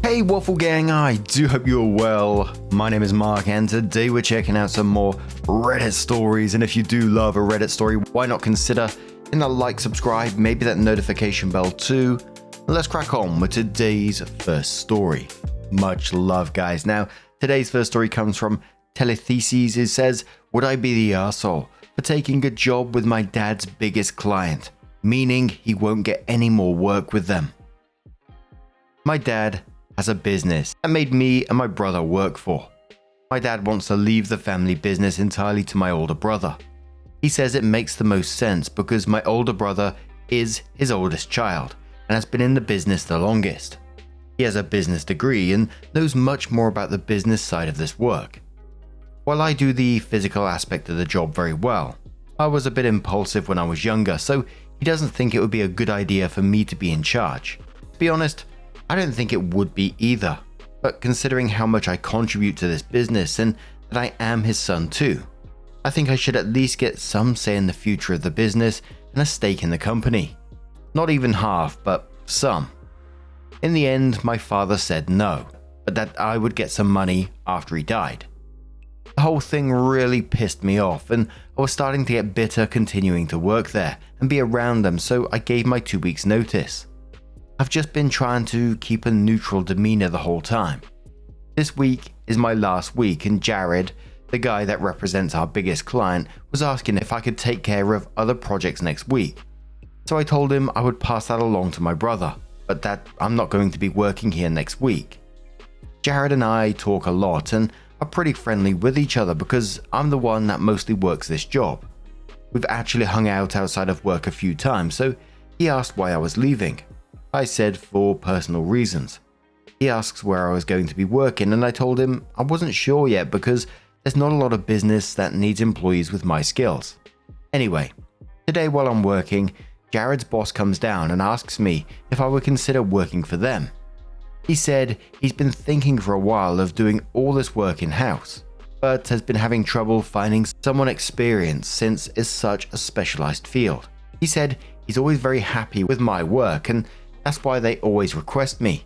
Hey Waffle Gang, I do hope you're well. My name is Mark and today we're checking out some more Reddit stories, and if you do love a Reddit story, why not consider hitting that like, subscribe, maybe that notification bell too. Let's crack on with today's first story. Much love guys. Now, today's first story comes from Teletheses. It says, would I be the arsehole for taking a job with my dad's biggest client, meaning he won't get any more work with them? My dad has a business that made me and my brother work for. My dad wants to leave the family business entirely to my older brother. He says it makes the most sense because my older brother is his oldest child and has been in the business the longest. He has a business degree and knows much more about the business side of this work. While I do the physical aspect of the job very well, I was a bit impulsive when I was younger, so he doesn't think it would be a good idea for me to be in charge. To be honest, I don't think it would be either, but considering how much I contribute to this business and that I am his son too, I think I should at least get some say in the future of the business and a stake in the company. Not even half, but some. In the end, my father said no, but that I would get some money after he died. The whole thing really pissed me off, and I was starting to get bitter continuing to work there and be around them, so I gave my 2 weeks notice. I've just been trying to keep a neutral demeanor the whole time. This week is my last week, and Jared, the guy that represents our biggest client, was asking if I could take care of other projects next week. So I told him I would pass that along to my brother, but that I'm not going to be working here next week. Jared and I talk a lot and are pretty friendly with each other because I'm the one that mostly works this job. We've actually hung out outside of work a few times, so he asked why I was leaving. I said for personal reasons. He asks where I was going to be working, and I told him I wasn't sure yet because there's not a lot of business that needs employees with my skills. Anyway, today while I'm working, Jared's boss comes down and asks me if I would consider working for them. He said he's been thinking for a while of doing all this work in-house, but has been having trouble finding someone experienced since it's such a specialized field. He said he's always very happy with my work and that's why they always request me.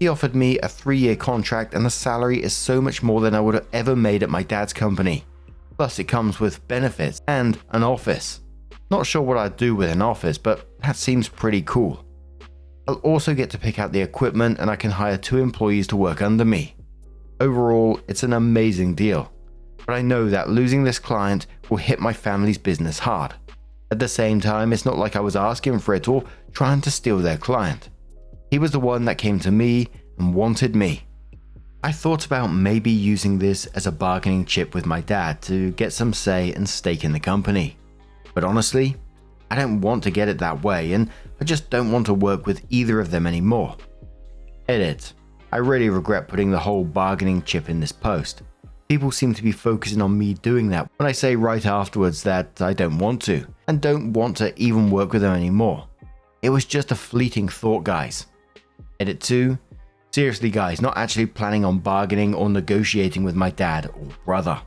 He offered me a 3-year contract and the salary is so much more than I would have ever made at my dad's company. Plus it comes with benefits and an office. Not sure what I'd do with an office, but that seems pretty cool. I'll also get to pick out the equipment and I can hire 2 employees to work under me. Overall, it's an amazing deal, but I know that losing this client will hit my family's business hard. At the same time, it's not like I was asking for it or trying to steal their client. He was the one that came to me and wanted me. I thought about maybe using this as a bargaining chip with my dad to get some say and stake in the company. But honestly, I don't want to get it that way and I just don't want to work with either of them anymore. Edit. I really regret putting the whole bargaining chip in this post. People seem to be focusing on me doing that when I say right afterwards that I don't want to, and don't want to even work with them anymore. It was just a fleeting thought, guys. Edit 2. Seriously guys, not actually planning on bargaining or negotiating with my dad or brother.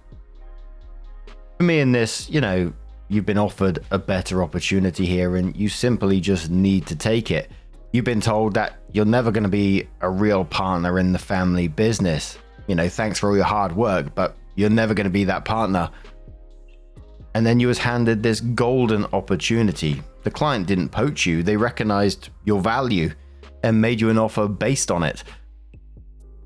For me in this, you've been offered a better opportunity here and you simply just need to take it. You've been told that you're never going to be a real partner in the family business. Thanks for all your hard work, but you're never going to be that partner. And then you was handed this golden opportunity. The client didn't poach you, they recognized your value and made you an offer based on it.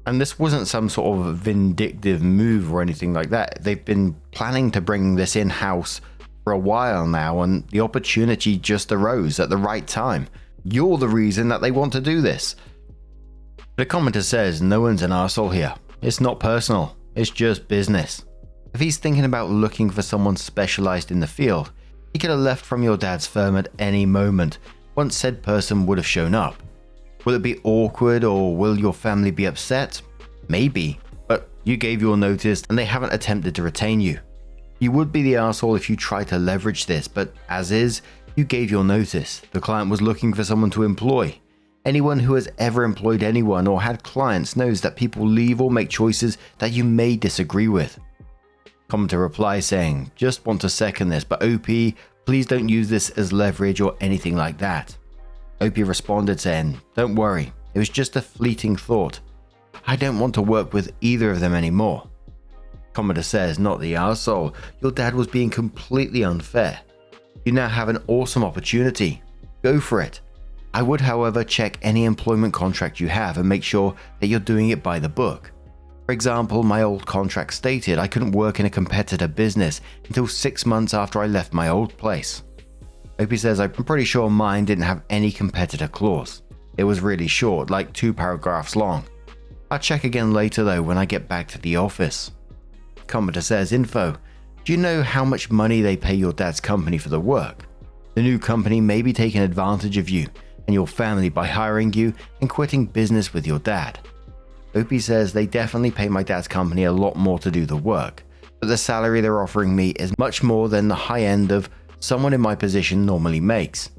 And this wasn't some sort of vindictive move or anything like that. They've been planning to bring this in-house for a while now, and the opportunity just arose at the right time. You're the reason that they want to do this. The commenter says no one's an arsehole here. It's not personal, it's just business. If he's thinking about looking for someone specialized in the field, he could have left from your dad's firm at any moment once said person would have shown up. Will it be awkward or will your family be upset? Maybe, but you gave your notice and they haven't attempted to retain you. You would be the arsehole if you try to leverage this, but as is, you gave your notice. The client was looking for someone to employ. Anyone who has ever employed anyone or had clients knows that people leave or make choices that you may disagree with. Commenter replies saying, just want to second this, but OP, please don't use this as leverage or anything like that. OP responded saying, don't worry, It was just a fleeting thought. I don't want to work with either of them anymore. Commodore says, not the arsehole. Your dad was being completely unfair. You now have an awesome opportunity. Go for it. I would, however, check any employment contract you have and make sure that you're doing it by the book. For example, my old contract stated I couldn't work in a competitor business until 6 months after I left my old place. Opie says, I'm pretty sure mine didn't have any competitor clause. It was really short, like 2 paragraphs long. I'll check again later though when I get back to the office. Commodore says, info. Do you know how much money they pay your dad's company for the work? The new company may be taking advantage of you and your family by hiring you and quitting business with your dad. Opie says they definitely pay my dad's company a lot more to do the work, but the salary they're offering me is much more than the high end of someone in my position normally makes.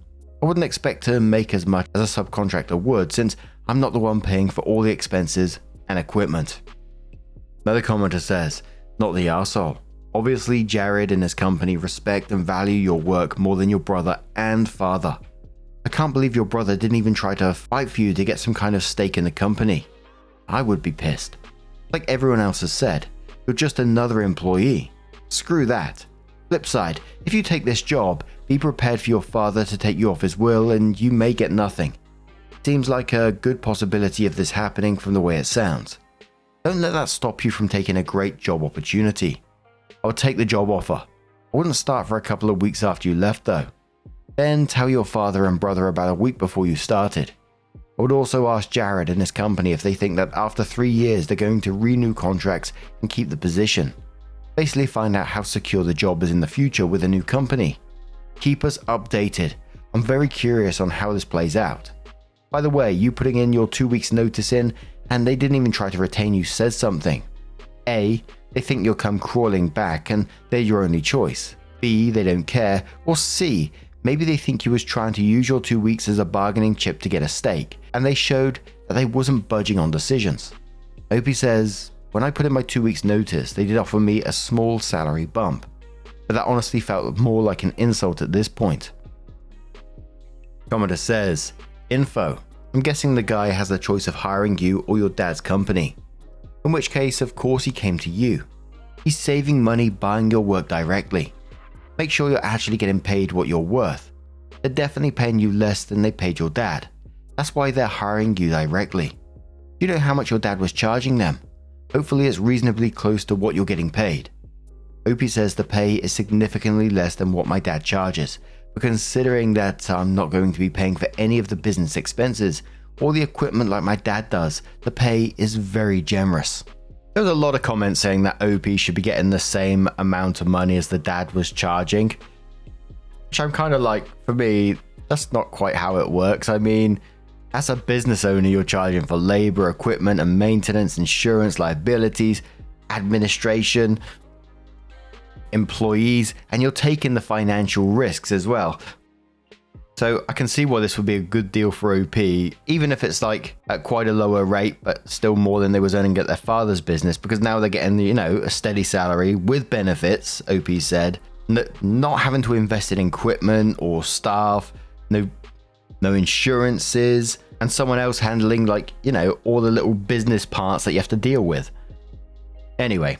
I wouldn't expect to make as much as a subcontractor would since I'm not the one paying for all the expenses and equipment. Another commenter says, not the arsehole. Obviously, Jared and his company respect and value your work more than your brother and father. I can't believe your brother didn't even try to fight for you to get some kind of stake in the company. I would be pissed. Like everyone else has said, you're just another employee. Screw that. Flip side, if you take this job, be prepared for your father to take you off his will and you may get nothing. Seems like a good possibility of this happening from the way it sounds. Don't let that stop you from taking a great job opportunity. I would take the job offer. I wouldn't start for a couple of weeks after you left though. Then tell your father and brother about a week before you started. I would also ask Jared and his company if they think that after 3 years they're going to renew contracts and keep the position. Basically find out how secure the job is in the future with a new company. Keep us updated. I'm very curious on how this plays out. By the way, you putting in your 2 weeks notice in and they didn't even try to retain you says something. A, they think you'll come crawling back and they're your only choice. B, they don't care. Or C, maybe they think you was trying to use your 2 weeks as a bargaining chip to get a stake, and they showed that they wasn't budging on decisions. Opie says, when I put in my 2 weeks notice, they did offer me a small salary bump, but that honestly felt more like an insult at this point. Commodore says, info. I'm guessing the guy has the choice of hiring you or your dad's company. In which case, of course he came to you. He's saving money buying your work directly. Make sure you're actually getting paid what you're worth. They're definitely paying you less than they paid your dad. That's why they're hiring you directly. Do you know how much your dad was charging them? Hopefully it's reasonably close to what you're getting paid. Opie says the pay is significantly less than what my dad charges, but considering that I'm not going to be paying for any of the business expenses or the equipment like my dad does, the pay is very generous. There was a lot of comments saying that Opie should be getting the same amount of money as the dad was charging, which I'm kind of like, for me, that's not quite how it works. I mean, as a business owner, you're charging for labor, equipment and maintenance, insurance, liabilities, administration, employees, and you're taking the financial risks as well. So I can see why this would be a good deal for OP, even if it's like at quite a lower rate, but still more than they was earning at their father's business, because now they're getting, a steady salary with benefits, OP said, not having to invest in equipment or staff, no insurances, and someone else handling all the little business parts that you have to deal with. Anyway,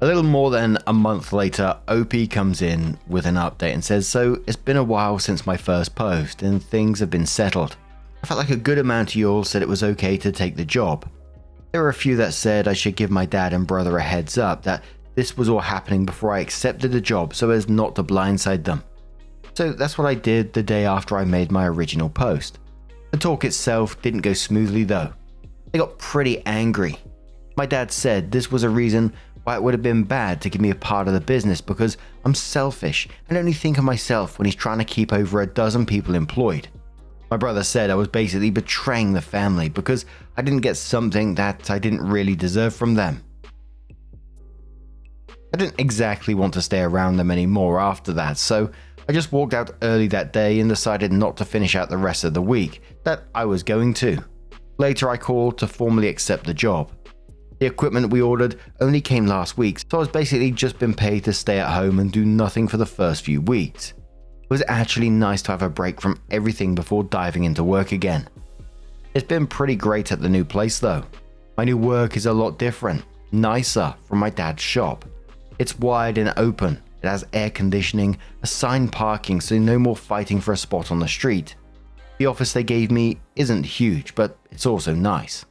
a little more than a month later, OP comes in with an update and says, so it's been a while since my first post and things have been settled. I felt like a good amount of you all said it was okay to take the job. There were a few that said I should give my dad and brother a heads up that this was all happening before I accepted the job so as not to blindside them. So that's what I did the day after I made my original post. The talk itself didn't go smoothly though. They got pretty angry. My dad said this was a reason why it would have been bad to give me a part of the business because I'm selfish and only think of myself when he's trying to keep over a dozen people employed. My brother said I was basically betraying the family because I didn't get something that I didn't really deserve from them. I didn't exactly want to stay around them anymore after that, so I just walked out early that day and decided not to finish out the rest of the week that I was going to. Later I called to formally accept the job. The equipment we ordered only came last week, so I was basically just been paid to stay at home and do nothing for the first few weeks. It was actually nice to have a break from everything before diving into work again. It's been pretty great at the new place though. My new work is a lot different, nicer from my dad's shop. It's wide and open, it has air conditioning, assigned parking so no more fighting for a spot on the street. The office they gave me isn't huge, but it's also nice.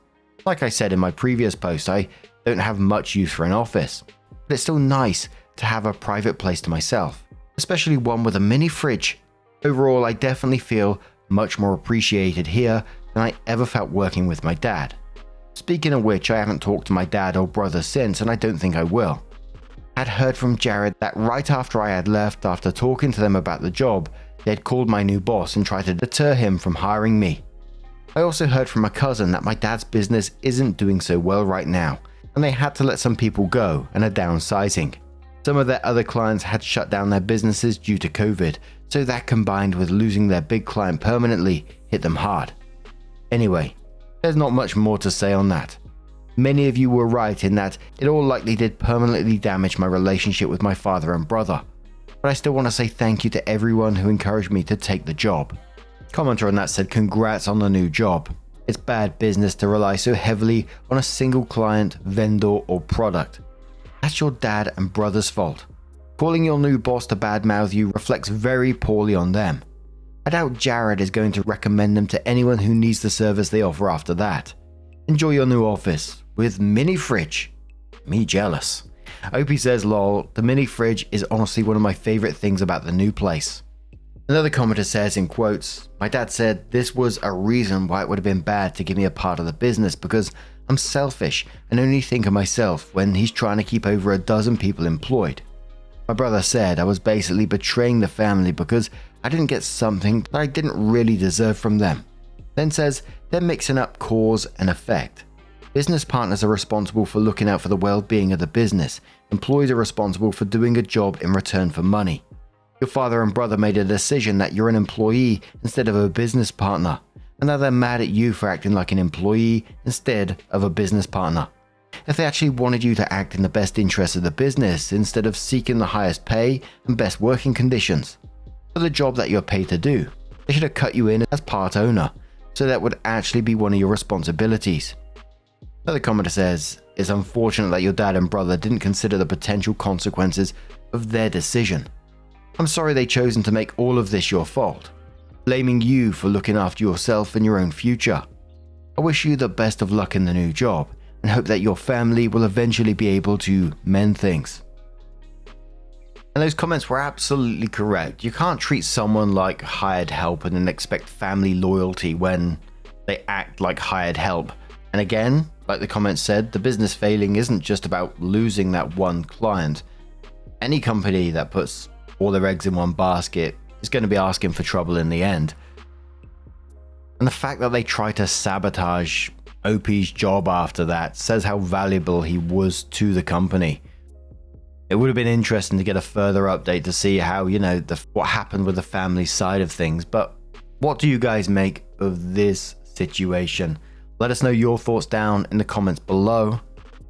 Like I said in my previous post, I don't have much use for an office, but it's still nice to have a private place to myself, especially one with a mini fridge. Overall, I definitely feel much more appreciated here than I ever felt working with my dad. Speaking of which, I haven't talked to my dad or brother since, and I don't think I will. I had heard from Jared that right after I had left, after talking to them about the job, they had called my new boss and tried to deter him from hiring me. I also heard from a cousin that my dad's business isn't doing so well right now, and they had to let some people go and are downsizing. Some of their other clients had shut down their businesses due to COVID, so that combined with losing their big client permanently hit them hard. Anyway, there's not much more to say on that. Many of you were right in that it all likely did permanently damage my relationship with my father and brother, but I still want to say thank you to everyone who encouraged me to take the job. Commenter on that said, congrats on the new job. It's bad business to rely so heavily on a single client, vendor or product. That's your dad and brother's fault. Calling your new boss to badmouth you reflects very poorly on them. I doubt Jared is going to recommend them to anyone who needs the service they offer after that. Enjoy your new office with mini fridge. Me jealous. Opie says, lol, the mini fridge is honestly one of my favorite things about the new place. Another commenter says in quotes, my dad said this was a reason why it would have been bad to give me a part of the business because I'm selfish and only think of myself when he's trying to keep over a dozen people employed. My brother said I was basically betraying the family because I didn't get something that I didn't really deserve from them. Then says they're mixing up cause and effect. Business partners are responsible for looking out for the well-being of the business. Employees are responsible for doing a job in return for money. Your father and brother made a decision that you're an employee instead of a business partner, and now they're mad at you for acting like an employee instead of a business partner. If they actually wanted you to act in the best interest of the business instead of seeking the highest pay and best working conditions for the job that you're paid to do, they should have cut you in as part owner, so that would actually be one of your responsibilities. Another commenter says, it's unfortunate that your dad and brother didn't consider the potential consequences of their decision. I'm sorry they chosen to make all of this your fault, blaming you for looking after yourself and your own future. I wish you the best of luck in the new job and hope that your family will eventually be able to mend things. And those comments were absolutely correct. You can't treat someone like hired help and then expect family loyalty when they act like hired help. And again, like the comment said, the business failing isn't just about losing that one client. Any company that puts all their eggs in one basket is going to be asking for trouble in the end. And the fact that they try to sabotage OP's job after that says how valuable he was to the company. It would have been interesting to get a further update to see how, what happened with the family side of things. But what do you guys make of this situation? Let us know your thoughts down in the comments below.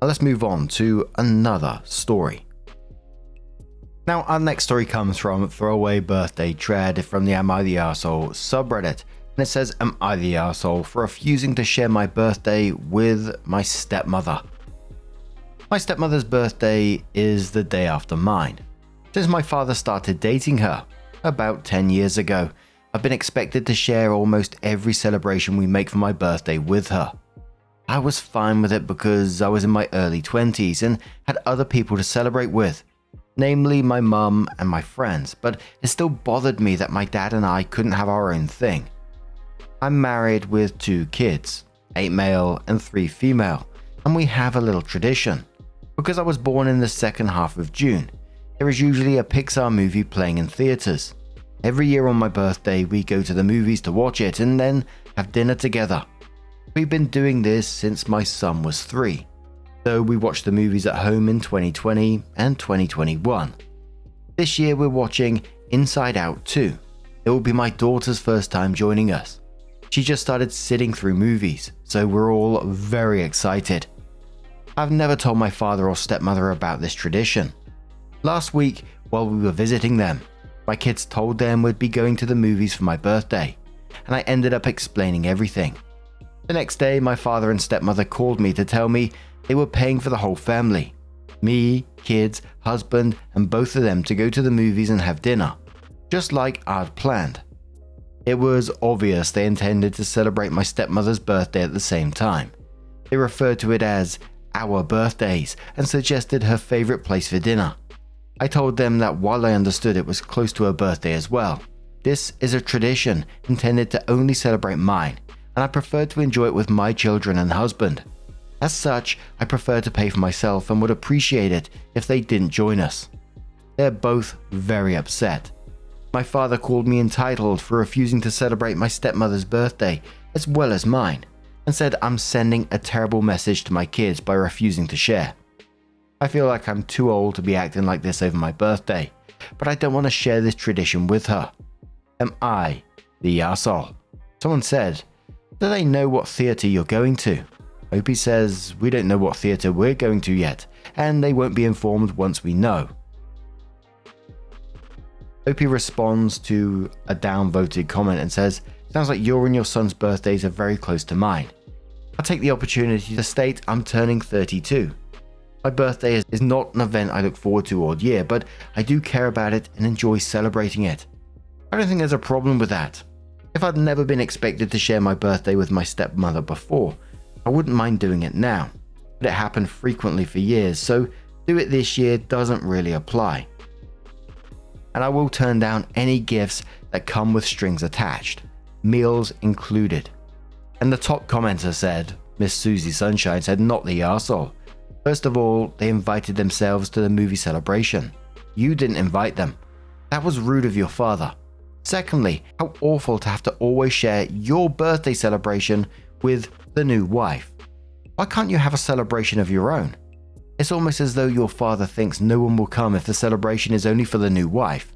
Now let's move on to another story. Now, our next story comes from Throwaway Birthday Tread from the Am I the Arsehole subreddit. And it says, am I the arsehole for refusing to share my birthday with my stepmother? My stepmother's birthday is the day after mine. Since my father started dating her, about 10 years ago, I've been expected to share almost every celebration we make for my birthday with her. I was fine with it because I was in my early 20s and had other people to celebrate with, namely my mum and my friends, but it still bothered me that my dad and I couldn't have our own thing. I'm married with 2 kids, 8 male and 3 female, and we have a little tradition. Because I was born in the second half of June, there is usually a Pixar movie playing in theaters. Every year on my birthday, we go to the movies to watch it and then have dinner together. We've been doing this since my son was 3, so we watched the movies at home in 2020 and 2021. This year we're watching Inside Out 2. It will be my daughter's first time joining us. She just started sitting through movies, so we're all very excited. I've never told my father or stepmother about this tradition. Last week, while we were visiting them, my kids told them we'd be going to the movies for my birthday, and I ended up explaining everything. The next day, my father and stepmother called me to tell me they were paying for the whole family. Me, kids, husband, and both of them to go to the movies and have dinner, just like I'd planned. It was obvious they intended to celebrate my stepmother's birthday at the same time. They referred to it as our birthdays and suggested her favorite place for dinner. I told them that while I understood it was close to her birthday as well, this is a tradition intended to only celebrate mine, and I prefer to enjoy it with my children and husband. As such, I prefer to pay for myself and would appreciate it if they didn't join us. They're both very upset. My father called me entitled for refusing to celebrate my stepmother's birthday as well as mine, and said I'm sending a terrible message to my kids by refusing to share. I feel like I'm too old to be acting like this over my birthday, but I don't want to share this tradition with her. Am I the arsehole? Someone said, do they know what theatre you're going to? Opie says, we don't know what theatre we're going to yet, and they won't be informed once we know. Opie responds to a downvoted comment and says, sounds like your and your son's birthdays are very close to mine. I'll take the opportunity to state I'm turning 32. My birthday is not an event I look forward to all year, but I do care about it and enjoy celebrating it. I don't think there's a problem with that. If I'd never been expected to share my birthday with my stepmother before, I wouldn't mind doing it now, but it happened frequently for years, so do it this year doesn't really apply. And I will turn down any gifts that come with strings attached, meals included. And the top commenter said, Miss Susie Sunshine said, not the arsehole. First of all, they invited themselves to the movie celebration. You didn't invite them. That was rude of your father. Secondly, how awful to have to always share your birthday celebration with the new wife. Why can't you have a celebration of your own? It's almost as though your father thinks no one will come if the celebration is only for the new wife.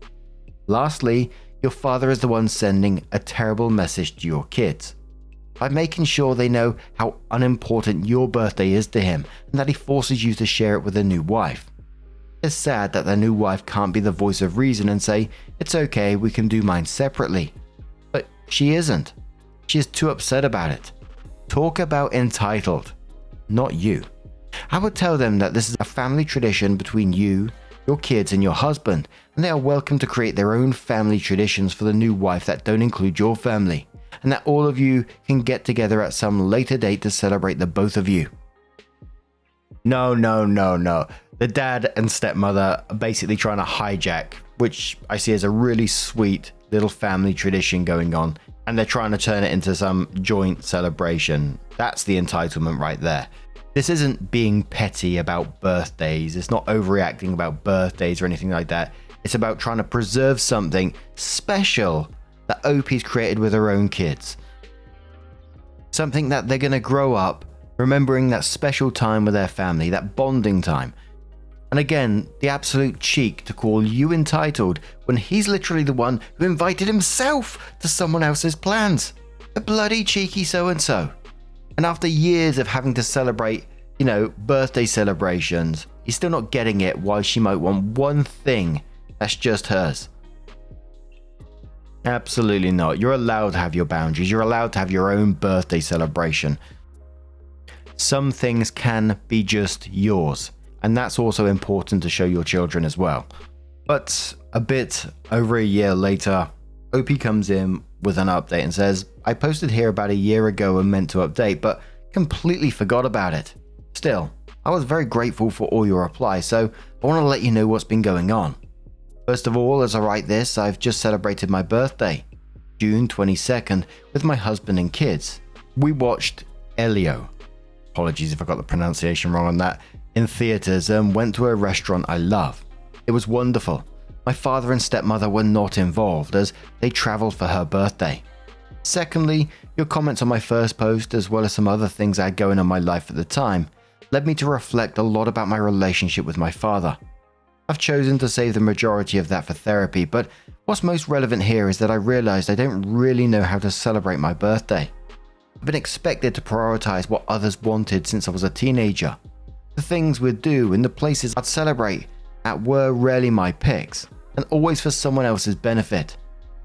Lastly, your father is the one sending a terrible message to your kids by making sure they know how unimportant your birthday is to him and that he forces you to share it with a new wife. It's sad that the new wife can't be the voice of reason and say, it's okay, we can do mine separately. But she isn't. She is too upset about it. Talk about entitled, not you. I would tell them that this is a family tradition between you, your kids, and your husband, and they are welcome to create their own family traditions for the new wife that don't include your family, and that all of you can get together at some later date to celebrate the both of you. No. The dad and stepmother are basically trying to hijack, which I see as a really sweet little family tradition going on, and they're trying to turn it into some joint celebration. That's the entitlement right there. This isn't being petty about birthdays. It's not overreacting about birthdays or anything like that. It's about trying to preserve something special that Opie's created with her own kids. Something that they're going to grow up remembering, that special time with their family, that bonding time. And again, the absolute cheek to call you entitled when he's literally the one who invited himself to someone else's plans. The bloody cheeky so-and-so. And after years of having to celebrate, birthday celebrations, he's still not getting it why she might want one thing that's just hers. Absolutely not. You're allowed to have your boundaries. You're allowed to have your own birthday celebration. Some things can be just yours. And that's also important to show your children as well. But a bit over a year later, Opie comes in with an update and says, I posted here about a year ago and meant to update, but completely forgot about it. Still, I was very grateful for all your replies, so I want to let you know what's been going on. First of all, as I write this, I've just celebrated my birthday, June 22nd, with my husband and kids. We watched Elio. Apologies if I got the pronunciation wrong on that. In theaters and went to a restaurant I love. It was wonderful. My father and stepmother were not involved as they traveled for her birthday. Secondly, your comments on my first post, as well as some other things I had going on in my life at the time, led me to reflect a lot about my relationship with my father. I've chosen to save the majority of that for therapy, but what's most relevant here is that I realized I don't really know how to celebrate my birthday. I've been expected to prioritize what others wanted since I was a teenager. The things we'd do and the places I'd celebrate at were rarely my picks, and always for someone else's benefit.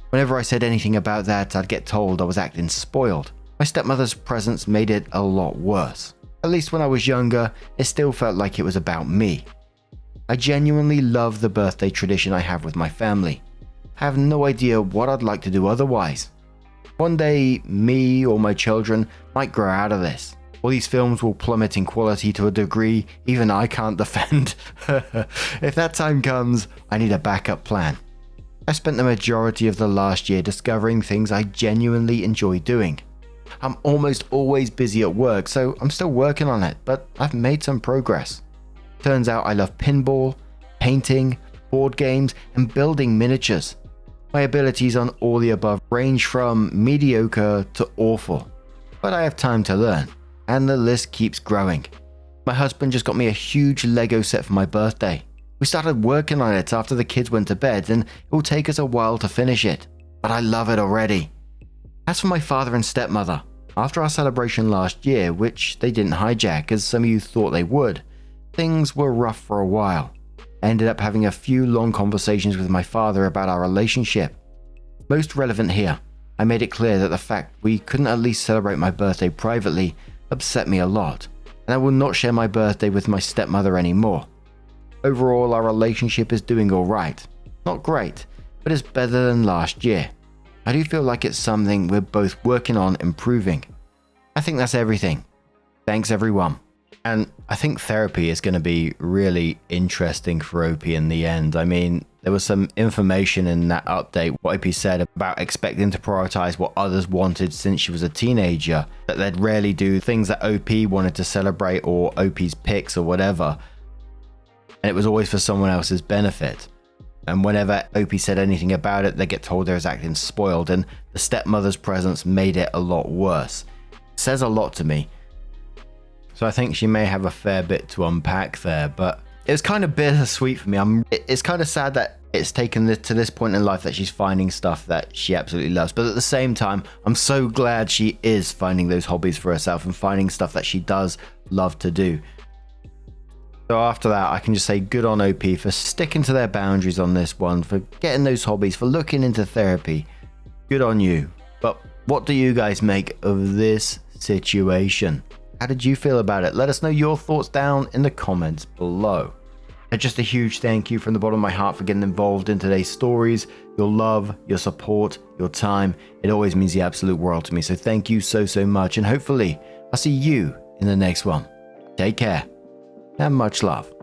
Whenever I said anything about that, I'd get told I was acting spoiled. My My stepmother's presence made it a lot worse. At least when I was younger, it still felt like it was about me. I genuinely love the birthday tradition I have with my family. I have no idea what I'd like to do otherwise. One day, me or my children might grow out of this. All these films will plummet in quality to a degree even I can't defend. If that time comes, I need a backup plan. I spent the majority of the last year discovering things I genuinely enjoy doing. I'm almost always busy at work, so I'm still working on it, but I've made some progress. Turns out I love pinball, painting, board games, and building miniatures. My abilities on all the above range from mediocre to awful, but I have time to learn, and the list keeps growing. My husband just got me a huge Lego set for my birthday. We started working on it after the kids went to bed, and it will take us a while to finish it, but I love it already. As for my father and stepmother, after our celebration last year, which they didn't hijack as some of you thought they would, things were rough for a while. I ended up having a few long conversations with my father about our relationship. Most relevant here, I made it clear that the fact we couldn't at least celebrate my birthday privately upset me a lot, and I will not share my birthday with my stepmother anymore. Overall, our relationship is doing alright. Not great, but it's better than last year. I do feel like it's something we're both working on improving. I think that's everything. Thanks everyone. And I think therapy is going to be really interesting for OP in the end. I mean, there was some information in that update, what OP said about expecting to prioritize what others wanted since she was a teenager, that they'd rarely do things that OP wanted to celebrate or OP's picks or whatever. And it was always for someone else's benefit. And whenever OP said anything about it, they get told they're acting spoiled, and the stepmother's presence made it a lot worse. It says a lot to me. So I think she may have a fair bit to unpack there, but it's kind of bittersweet for me. It's kind of sad that it's taken to this point in life that she's finding stuff that she absolutely loves. But at the same time, I'm so glad she is finding those hobbies for herself and finding stuff that she does love to do. So after that, I can just say good on OP for sticking to their boundaries on this one, for getting those hobbies, for looking into therapy. Good on you. But what do you guys make of this situation? How did you feel about it? Let us know your thoughts down in the comments below. And just a huge thank you from the bottom of my heart for getting involved in today's stories. Your love, your support, your time, it always means the absolute world to me. So thank you so much, and hopefully I'll see you in the next one. Take care and much love.